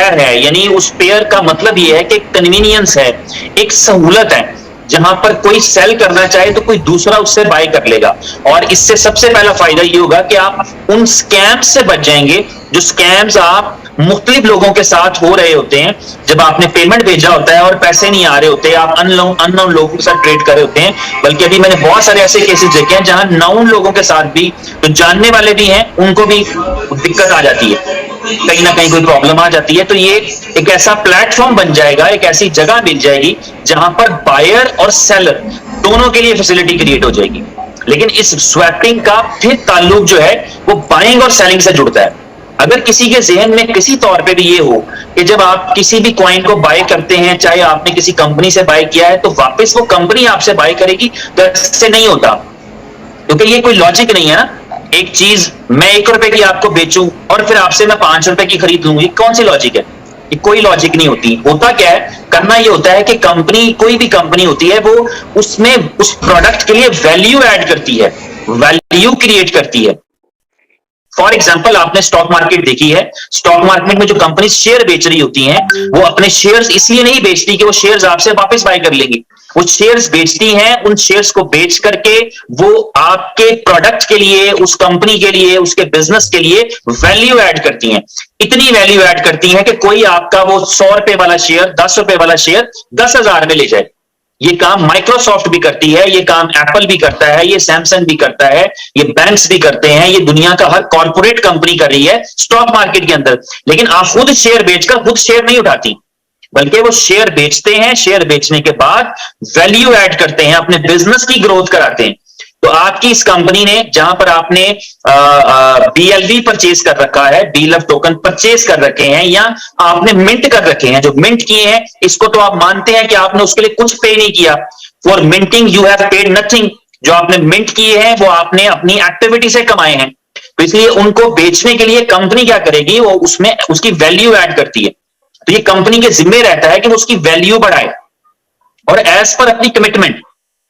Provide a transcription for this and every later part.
Pair है, यानी उस पेयर का मतलब ये है कि कन्वीनियंस है, एक सहूलत है, जहां पर कोई सेल करना चाहे तो कोई दूसरा उससे बाय कर लेगा। और इससे सबसे पहला फायदा ये होगा कि आप उन स्कैम्स से बच जाएंगे, जो स्कैम्स आप मुख्तलिफ लोगों के साथ हो रहे होते हैं। जब आपने पेमेंट भेजा होता है और पैसे नहीं आ रहे होते, आप अननोन लोगों के साथ ट्रेड कर रहे होते हैं। बल्कि अभी मैंने बहुत सारे ऐसे केसेस देखे हैं जहां नाउन लोगों के साथ भी, जो जानने वाले भी हैं, उनको भी दिक्कत आ जाती है, कहीं ना कहीं कोई प्रॉब्लम आ जाती है। तो ये एक ऐसा प्लेटफॉर्म बन जाएगा, एक ऐसी जगह मिल जाएगी जहां पर बायर और सेलर दोनों के लिए फैसिलिटी क्रिएट हो जाएगी। लेकिन इस स्वैपिंग का फिर ताल्लुक जो है वो बाइंग और सेलिंग से जुड़ता है। अगर किसी के जहन में किसी तौर पे भी ये हो कि जब आप किसी भी कॉइन को बाय करते हैं, चाहे आपने किसी कंपनी से बाय किया है, तो वापस वो कंपनी आपसे बाय करेगी, तो ऐसे नहीं होता, क्योंकि ये कोई लॉजिक नहीं है ना। एक चीज मैं 1 रुपए की आपको बेचूं और फिर आपसे मैं 5 रुपए की खरीद लूंगी, कौन सी लॉजिक है? ये कोई लॉजिक नहीं होती। होता क्या है, करना ये होता है कि कंपनी, कोई भी कंपनी होती है, वो उसमें उस प्रोडक्ट के लिए वैल्यू ऐड करती है, वैल्यू क्रिएट करती है। फॉर एग्जाम्पल, आपने स्टॉक मार्केट देखी है, स्टॉक मार्केट में जो कंपनी शेयर बेच रही होती हैं, वो अपने शेयर्स इसलिए नहीं बेचती कि वो शेयर्स आपसे वापस बाय कर लेंगी। वो शेयर्स बेचती हैं, उन शेयर्स को बेच करके वो आपके प्रोडक्ट के लिए, उस कंपनी के लिए, उसके बिजनेस के लिए वैल्यू ऐड करती हैं। इतनी वैल्यू ऐड करती हैं कि कोई आपका वो 100 रुपए वाला शेयर, 10 रुपए वाला शेयर 10,000 में ले जाए। ये काम माइक्रोसॉफ्ट भी करती है, ये काम एप्पल भी करता है, ये सैमसंग भी करता है, ये बैंक्स भी करते हैं, ये दुनिया का हर कॉर्पोरेट कंपनी कर रही है स्टॉक मार्केट के अंदर। लेकिन आप खुद शेयर बेचकर खुद शेयर नहीं उठाती, बल्कि वो शेयर बेचते हैं, शेयर बेचने के बाद वैल्यू ऐड करते हैं, अपने बिजनेस की ग्रोथ कराते हैं। तो आपकी इस कंपनी ने, जहां पर आपने BLV परचेज कर रखा है, BLF टोकन परचेज कर रखे हैं, या आपने मिंट कर रखे हैं, जो मिंट किए हैं, इसको तो आप मानते हैं कि आपने उसके लिए कुछ पे नहीं किया। For minting you have paid nothing. जो आपने मिंट किए हैं वो आपने अपनी एक्टिविटी से कमाए हैं। तो इसलिए उनको बेचने के लिए कंपनी क्या करेगी, वो उसमें उसकी वैल्यू ऐड करती है। तो ये कंपनी के जिम्मे रहता है कि वो उसकी वैल्यू बढ़ाए, और एज पर अपनी कमिटमेंट,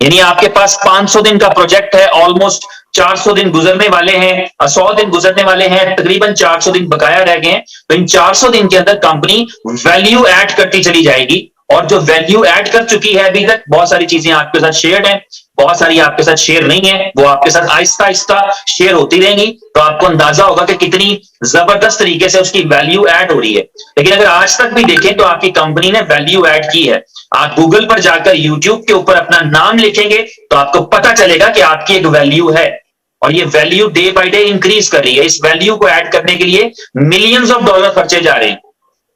यानी आपके पास 500 दिन का प्रोजेक्ट है, ऑलमोस्ट 400 दिन गुजरने वाले हैं, 100 दिन गुजरने वाले हैं, तकरीबन 400 दिन बकाया रह गए हैं। तो इन 400 दिन के अंदर कंपनी वैल्यू ऐड करती चली जाएगी, और जो वैल्यू ऐड कर चुकी है अभी तक, बहुत सारी चीजें आपके साथ शेयर हैं, बहुत सारी आपके साथ शेयर नहीं है, वो आपके साथ आहिस्ता आहिस्ता शेयर होती रहेंगी। तो आपको अंदाजा होगा कि कितनी जबरदस्त तरीके से उसकी वैल्यू ऐड हो रही है। लेकिन अगर आज तक भी देखें तो आपकी कंपनी ने वैल्यू ऐड की है। आप गूगल पर जाकर यूट्यूब के ऊपर अपना नाम लिखेंगे तो आपको पता चलेगा कि आपकी एक वैल्यू है, और ये value day by day increase कर रही है। इस वैल्यू को ऐड करने के लिए मिलियंस ऑफ डॉलर खर्चे जा रहे हैं।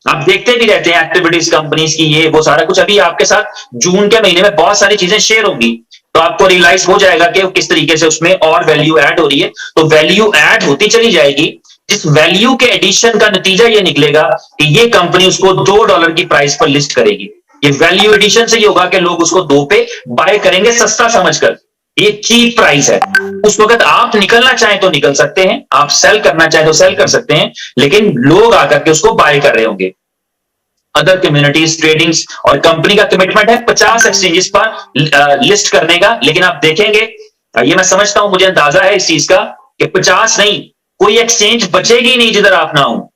आप देखते भी रहते हैं एक्टिविटीज कंपनीज की, ये वो सारा कुछ। अभी आपके साथ जून के महीने में बहुत सारी चीजें शेयर होंगी, तो आपको रियलाइज हो जाएगा कि किस तरीके से उसमें और वैल्यू ऐड हो रही है। तो वैल्यू ऐड होती चली जाएगी। जिस वैल्यू के एडिशन का नतीजा ये निकलेगा कि ये कंपनी उसको $2 की प्राइस पर लिस्ट करेगी। ये वैल्यू एडिशन से ये होगा कि लोग उसको 2 पे बाय करेंगे, सस्ता समझकर। ये चीप प्राइस है। उस वक्त आप निकलना चाहें तो निकल सकते हैं, आप सेल करना चाहें तो सेल कर सकते हैं, लेकिन लोग आकर के उसको बाय कर रहे होंगे। अदर कम्युनिटीज, ट्रेडिंग्स, और कंपनी का कमिटमेंट है 50 एक्सचेंजेस पर लिस्ट करने का। लेकिन आप देखेंगे, ये मैं समझता हूं, मुझे अंदाजा है इस चीज का कि 50 नहीं, कोई एक्सचेंज बचेगी नहीं जिधर आप ना हो।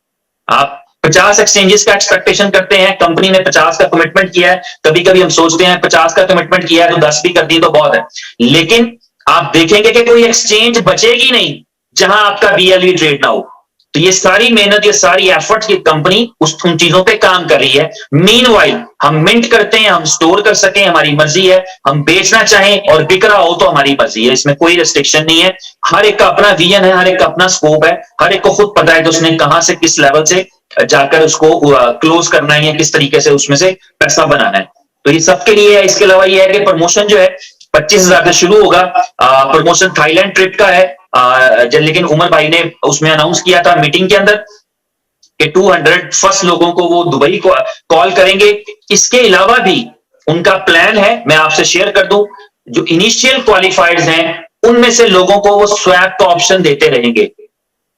आप 50 एक्सचेंजेस का एक्सपेक्टेशन करते हैं, कंपनी ने 50 का कमिटमेंट किया है। कभी कभी हम सोचते हैं 50 का कमिटमेंट किया है तो 10 भी कर दी तो बहुत है, लेकिन आप देखेंगे कि कोई एक्सचेंज बचेगी नहीं जहां आपका BLV ट्रेड ना हो। तो ये सारी मेहनत, ये सारी एफर्ट, ये कंपनी उन चीजों पे काम कर रही है। मीनवाइल हम मिंट करते हैं, हम स्टोर कर सकें, हमारी मर्जी है। हम बेचना चाहें और बिक रहा हो तो हमारी मर्जी है, इसमें कोई रेस्ट्रिक्शन नहीं है। हर एक का अपना विजन है, हर एक का अपना स्कोप है, हर एक को खुद पता है कि उसने कहां से, किस लेवल से जाकर उसको क्लोज करना है, या किस तरीके से उसमें से पैसा बनाना है। तो ये सबके लिए है। इसके अलावा ये है कि प्रमोशन जो है 25,000 से शुरू होगा। प्रमोशन थाईलैंड ट्रिप का है, लेकिन उमर भाई ने उसमें अनाउंस किया था मीटिंग के अंदर कि 200 फर्स्ट लोगों को वो दुबई को कॉल करेंगे। इसके अलावा भी उनका प्लान है, मैं आपसे शेयर कर दूं, जो इनिशियल क्वालिफाइड्स हैं उनमें से लोगों को वो स्वैप का ऑप्शन देते रहेंगे।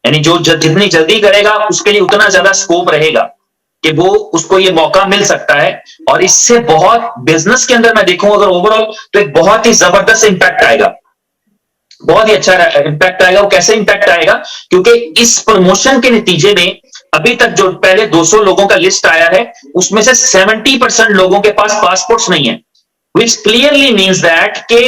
यानी जो जितनी जल्दी करेगा उसके लिए उतना ज्यादा स्कोप रहेगा कि वो उसको ये मौका मिल सकता है। और इससे बहुत बिजनेस के अंदर मैं देखूं अगर ओवरऑल, तो एक बहुत ही जबरदस्त इंपैक्ट आएगा, बहुत ही अच्छा इंपैक्ट आएगा। वो कैसे इंपैक्ट आएगा? क्योंकि इस प्रमोशन के नतीजे में अभी तक जो पहले 200 लोगों का लिस्ट आया है, उसमें से 70% लोगों के पास पासपोर्ट्स नहीं है, विच क्लियरली मीन्स दैट कि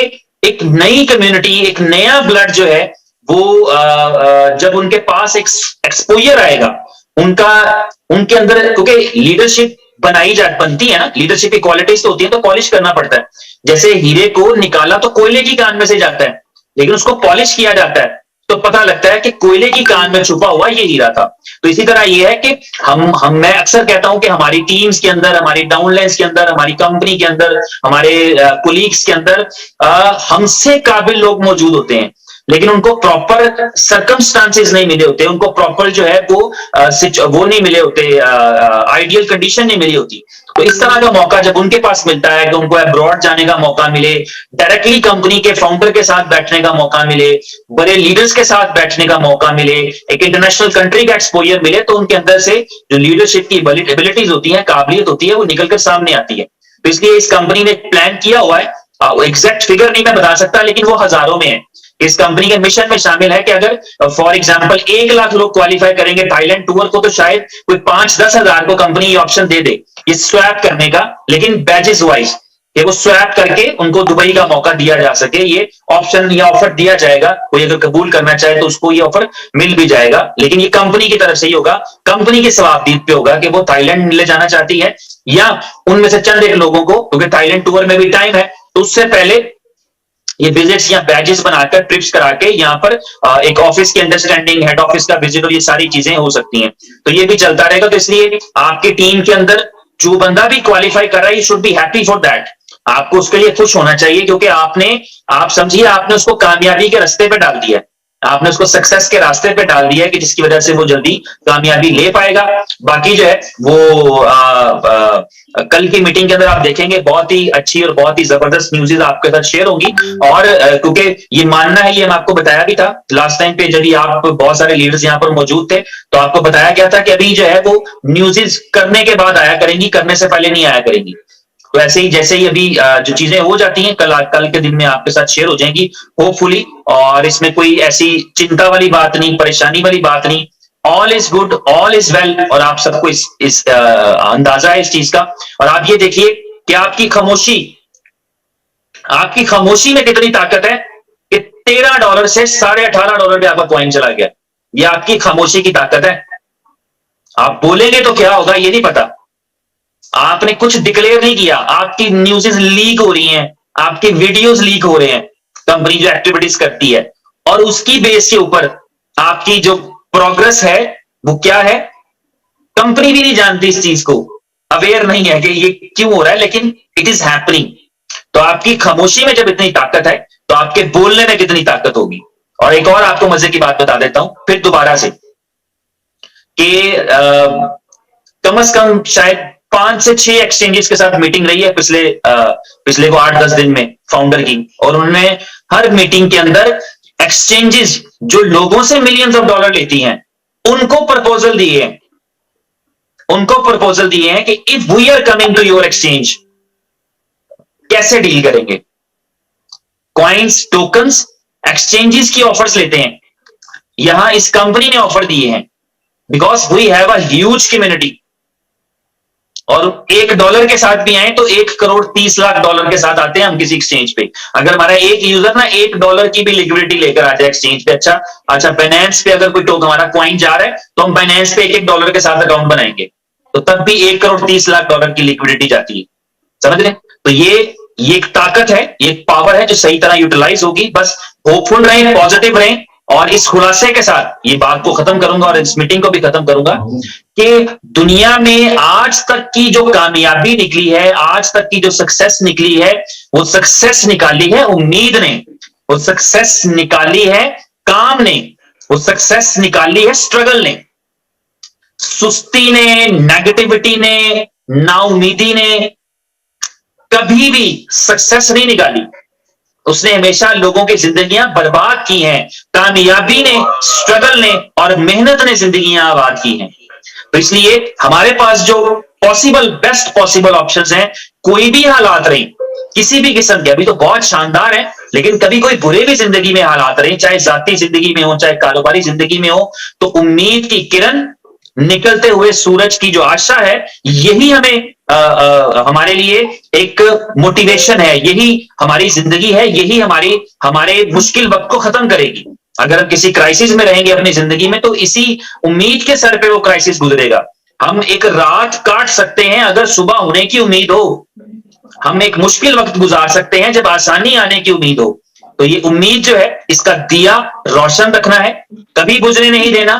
एक नई कम्युनिटी, एक नया ब्लड जो है वो जब उनके पास एक एक्सपोजर आएगा, उनका उनके अंदर, क्योंकि लीडरशिप बनती है ना, लीडरशिप की क्वालिटीज तो होती है, तो पॉलिश करना पड़ता है। जैसे हीरे को निकाला तो कोयले की कान में से जाता है, लेकिन उसको पॉलिश किया जाता है तो पता लगता है कि कोयले की कान में छुपा हुआ ये हीरा था। तो इसी तरह ये है कि हम मैं अक्सर कहता हूं कि हमारी टीम्स के अंदर, हमारी डाउनलाइंस के अंदर, हमारी कंपनी के अंदर, हमारे कोलीग्स के अंदर हमसे काबिल लोग मौजूद होते हैं, लेकिन उनको प्रॉपर सर्कमस्टांसेस नहीं मिले होते, उनको प्रॉपर जो है वो नहीं मिले होते, आइडियल कंडीशन नहीं मिली होती। तो इस तरह का मौका जब उनके पास मिलता है कि उनको अब्रॉड जाने का मौका मिले, डायरेक्टली कंपनी के फाउंडर के साथ बैठने का मौका मिले, बड़े लीडर्स के साथ बैठने का मौका मिले, एक इंटरनेशनल कंट्री का एक्सपोजर मिले, तो उनके अंदर से जो लीडरशिप की एबिलिटीज होती है, काबिलियत होती है, वो निकलकर सामने आती है। तो इसलिए इस कंपनी ने प्लान किया हुआ है, एग्जैक्ट फिगर नहीं मैं बता सकता, लेकिन वो हजारों में है। इस कंपनी के मिशन में शामिल है कि अगर फॉर एग्जांपल 1 लाख लोग क्वालिफाई करेंगे थाईलैंड टूर को, तो शायद कोई 5-10 हजार को कंपनी ये ऑप्शन दे दे ये स्वैप करने का, लेकिन बैचेस वाइज, कि वो स्वैप करके उनको दुबई का मौका दिया जा सके। ये ऑप्शन या ऑफर दिया जाएगा, कोई अगर कबूल करना चाहे तो उसको ये ऑफर मिल भी जाएगा, लेकिन ये कंपनी की तरफ से ही होगा, कंपनी की सवाबदीद पे होगा कि वो थाईलैंड ले जाना चाहती है या उनमें से चंद एक लोगों को, क्योंकि थाईलैंड टूर में भी टाइम है, तो उससे पहले ये विजिट्स या बैजेस बनाकर, ट्रिप्स करा के यहाँ पर एक ऑफिस की अंडरस्टैंडिंग, हेड ऑफिस का विजिट और ये सारी चीजें हो सकती हैं। तो ये भी चलता रहेगा। तो इसलिए आपकी टीम के अंदर जो बंदा भी क्वालिफाई कर रहा है, you should be happy for that. आपको उसके लिए खुश होना चाहिए, क्योंकि आप समझिए आपने उसको कामयाबी के रास्ते पे डाल दिया, आपने उसको सक्सेस के रास्ते पे डाल दिया है, कि जिसकी वजह से वो जल्दी कामयाबी ले पाएगा। बाकी जो है वो कल की मीटिंग के अंदर आप देखेंगे बहुत ही अच्छी और बहुत ही जबरदस्त न्यूज़ आपके साथ शेयर होंगी। और क्योंकि ये मानना है, ये मैं आपको बताया भी था लास्ट टाइम पे, जब आप बहुत सारे लीडर्स यहाँ पर मौजूद थे, तो आपको बताया गया था कि अभी जो है वो न्यूज़ करने के बाद आया करेंगी, करने से पहले नहीं आया करेंगी। तो ऐसे ही जैसे ही अभी जो चीजें हो जाती हैं, कल के दिन में आपके साथ शेयर हो जाएंगी होपफुली। और इसमें कोई ऐसी चिंता वाली बात नहीं, परेशानी वाली बात नहीं, all is good, all is well. और आप सबको इस अंदाजा है इस चीज का। और आप ये देखिए कि आपकी खामोशी में कितनी ताकत है कि $13 से $18.5 पे आपका कॉइन चला गया। ये आपकी खामोशी की ताकत है। आप बोलेंगे तो क्या होगा ये नहीं पता, आपने कुछ डिक्लेयर नहीं किया, आपकी न्यूज़ेस लीक हो रही हैं, आपके वीडियोस लीक हो रहे हैं, कंपनी जो एक्टिविटीज करती है, और उसकी बेस के ऊपर आपकी जो प्रोग्रेस है वो क्या है, कंपनी भी नहीं जानती इस चीज को, अवेयर नहीं है कि ये क्यों हो रहा है, लेकिन इट इज हैपनिंग। तो आपकी खामोशी में जब इतनी ताकत है, तो आपके बोलने में कितनी ताकत होगी। और एक और आपको मजे की बात बता देता हूं फिर दोबारा से, कि कम से कम शायद 5 से 6 एक्सचेंजेस के साथ मीटिंग रही है पिछले को 8-10 दिन में फाउंडर की। और उन्होंने हर मीटिंग के अंदर एक्सचेंजेस जो लोगों से मिलियंस ऑफ डॉलर लेती हैं, उनको प्रपोजल दिए हैं कि if we are coming to your exchange, कैसे डील करेंगे। कॉइन्स, टोकन्स, एक्सचेंजेस की ऑफर्स लेते हैं। यहां इस कंपनी ने ऑफर दिए हैं, because we have a huge community. और $1 के साथ भी आए तो $1,30,00,000 के साथ आते हैं हम किसी एक्सचेंज पे। अगर हमारा एक यूजर ना $1 की भी लिक्विडिटी लेकर आ जाए एक्सचेंज पे, अच्छा बाइनेंस पे अगर कोई टोकन हमारा कॉइन जा रहा है, तो हम बाइनेंस पे $1 के साथ अकाउंट बनाएंगे, तो तब भी $1,30,00,000 की लिक्विडिटी जाती है। समझ रहे? तो ये एक ताकत है, ये एक पावर है जो सही तरह यूटिलाइज होगी। बस होपफुल रहें, पॉजिटिव रहें। और इस खुलासे के साथ ये बात को खत्म करूंगा और इस मीटिंग को भी खत्म करूंगा कि दुनिया में आज तक की जो कामयाबी निकली है, आज तक की जो सक्सेस निकली है, वो सक्सेस निकाली है उम्मीद ने, वो सक्सेस निकाली है काम ने, वो सक्सेस निकाली है स्ट्रगल ने। सुस्ती ने, नेगेटिविटी ने, नाउमीदी ने कभी भी सक्सेस नहीं निकाली। उसने हमेशा लोगों की जिंदगियां बर्बाद की हैं। कामयाबी ने, स्ट्रगल ने और मेहनत ने जिंदगियां आबाद की हैं। तो इसलिए हमारे पास जो बेस्ट पॉसिबल ऑप्शंस हैं, कोई भी हालात रहे, किसी भी किस्म के, अभी तो बहुत शानदार है, लेकिन कभी कोई बुरे भी जिंदगी में हालात रहे, चाहे जाती जिंदगी में हो, चाहे कारोबारी जिंदगी में हो, तो उम्मीद की किरण निकलते हुए सूरज की जो आशा है, यही हमें हमारे लिए एक मोटिवेशन है, यही हमारी जिंदगी है, यही हमारे मुश्किल वक्त को खत्म करेगी। अगर हम किसी क्राइसिस में रहेंगे अपनी जिंदगी में, तो इसी उम्मीद के सर पे वो क्राइसिस गुजरेगा। हम एक रात काट सकते हैं अगर सुबह होने की उम्मीद हो, हम एक मुश्किल वक्त गुजार सकते हैं जब आसानी आने की उम्मीद हो। तो ये उम्मीद जो है, इसका दिया रोशन रखना है, कभी बुझने नहीं देना,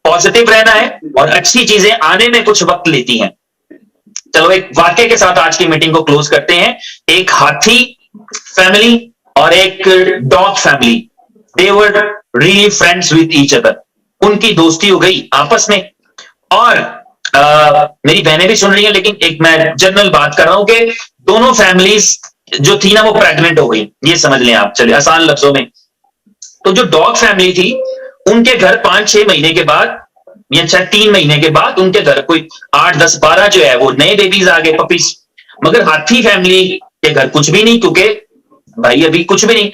पॉजिटिव रहना है, और अच्छी चीजें आने में कुछ वक्त लेती हैं। चलो एक वाक्य के साथ आज की मीटिंग को क्लोज करते हैं। एक हाथी फैमिली और एक dog family, they were really friends with each other. उनकी दोस्ती हो गई आपस में। और मेरी बहनें भी सुन रही हैं, लेकिन एक मैं जनरल बात कर रहा हूं कि दोनों फैमिलीज जो थी ना, वो प्रेग्नेंट हो गई, ये समझ लें आप, चलिए आसान लफ्जों में। तो जो डॉग फैमिली थी, उनके घर 5-6 महीने के बाद या 3 महीने के बाद उनके घर कोई 8, 10, 12 जो है वो नए बेबीज आ गए, पपीज। मगर हाथी फैमिली के घर कुछ भी नहीं, क्योंकि भाई अभी कुछ भी नहीं।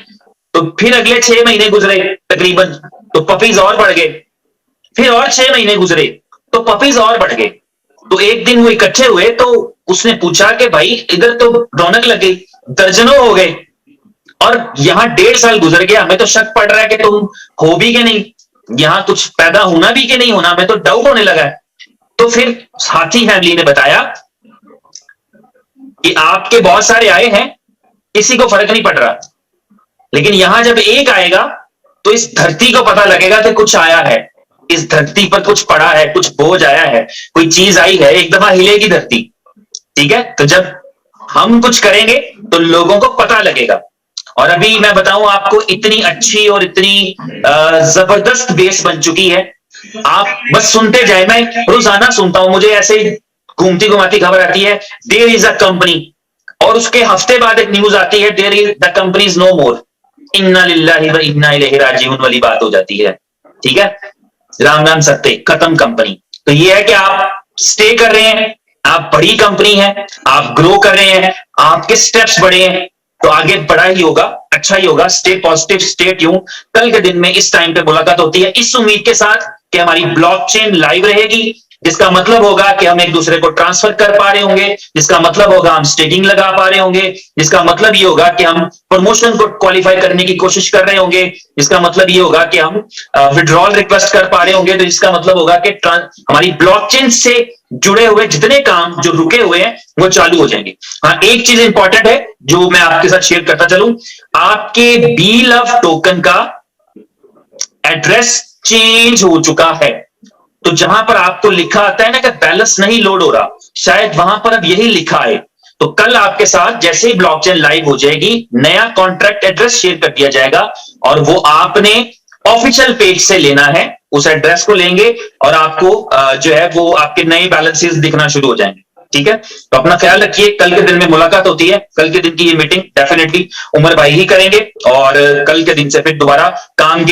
तो फिर अगले 6 महीने गुजरे तकरीबन, तो पपीज और बढ़ गए। फिर और 6 महीने गुजरे तो पपीज और बढ़ गए। तो एक दिन वो इकट्ठे हुए, तो उसने पूछा कि भाई इधर तो रौनक लग गई, दर्जनों हो गए, और यहां 1.5 साल गुजर गया, हमें तो शक पड़ रहा है कि तुम हो भी कि नहीं, यहां कुछ पैदा होना भी कि नहीं होना, हमें तो डाउट होने लगा है। तो फिर हाथी फैमिली ने बताया कि आपके बहुत सारे आए हैं, किसी को फर्क नहीं पड़ रहा, लेकिन यहां जब एक आएगा तो इस धरती को पता लगेगा कि कुछ आया है, इस धरती पर कुछ पड़ा है, कुछ बोझ आया है, कोई चीज आई है, एक दफा हिलेगी धरती। ठीक है, तो जब हम कुछ करेंगे तो लोगों को पता लगेगा। और अभी मैं बताऊं आपको, इतनी अच्छी और इतनी जबरदस्त बेस बन चुकी है, आप बस सुनते जाए। मैं रोजाना सुनता हूं, मुझे ऐसे घूमती घुमाती खबर आती है, देयर इज अ कंपनी, और उसके हफ्ते बाद एक न्यूज आती है, there is the company is no more, इन्ना लिल्लाहि व इन्ना इलैहि राजिऊन वाली बात हो जाती है। ठीक है, राम राम सत्ते, खत्म कंपनी। तो ये है कि आप स्टे कर रहे हैं, आप बड़ी कंपनी है, आप ग्रो कर रहे हैं, आपके स्टेप्स बड़े हैं, तो आगे बड़ा ही होगा, अच्छा ही होगा। Stay positive, stay tune. कल के दिन में इस टाइम पे मुलाकात होती है इस उम्मीद के साथ कि हमारी ब्लॉकचेन लाइव रहेगी, जिसका मतलब होगा कि हम एक दूसरे को ट्रांसफर कर पा रहे होंगे, जिसका मतलब होगा हम स्टेकिंग लगा पा रहे होंगे, जिसका मतलब ये होगा कि हम प्रमोशन को क्वालिफाई करने की कोशिश कर रहे होंगे, जिसका मतलब ये होगा कि हम विड्रॉल रिक्वेस्ट कर पा रहे होंगे, तो जिसका मतलब होगा कि हमारी ब्लॉकचेन से जुड़े हुए जितने काम जो रुके हुए हैं वो चालू हो जाएंगे। हाँ, एक चीज इंपॉर्टेंट है जो मैं आपके साथ शेयर करता चलूं, आपके BLOVE टोकन का एड्रेस चेंज हो चुका है। तो जहां पर आपको लिखा आता है ना कि बैलेंस नहीं लोड हो रहा, शायद वहां पर अब यही लिखा है। तो कल आपके साथ जैसे ही ब्लॉकचेन लाइव हो जाएगी, नया कॉन्ट्रैक्ट एड्रेस शेयर कर दिया जाएगा, और वो आपने ऑफिशियल पेज से लेना है। उस एड्रेस को लेंगे और आपको जो है वो आपके नए बैलेंसेस दिखना शुरू हो जाएंगे। ठीक है, तो अपना ख्याल रखिए, कल के दिन में मुलाकात होती है। कल के दिन की ये मीटिंग डेफिनेटली उमर भाई ही करेंगे, और कल के दिन से फिर दोबारा काम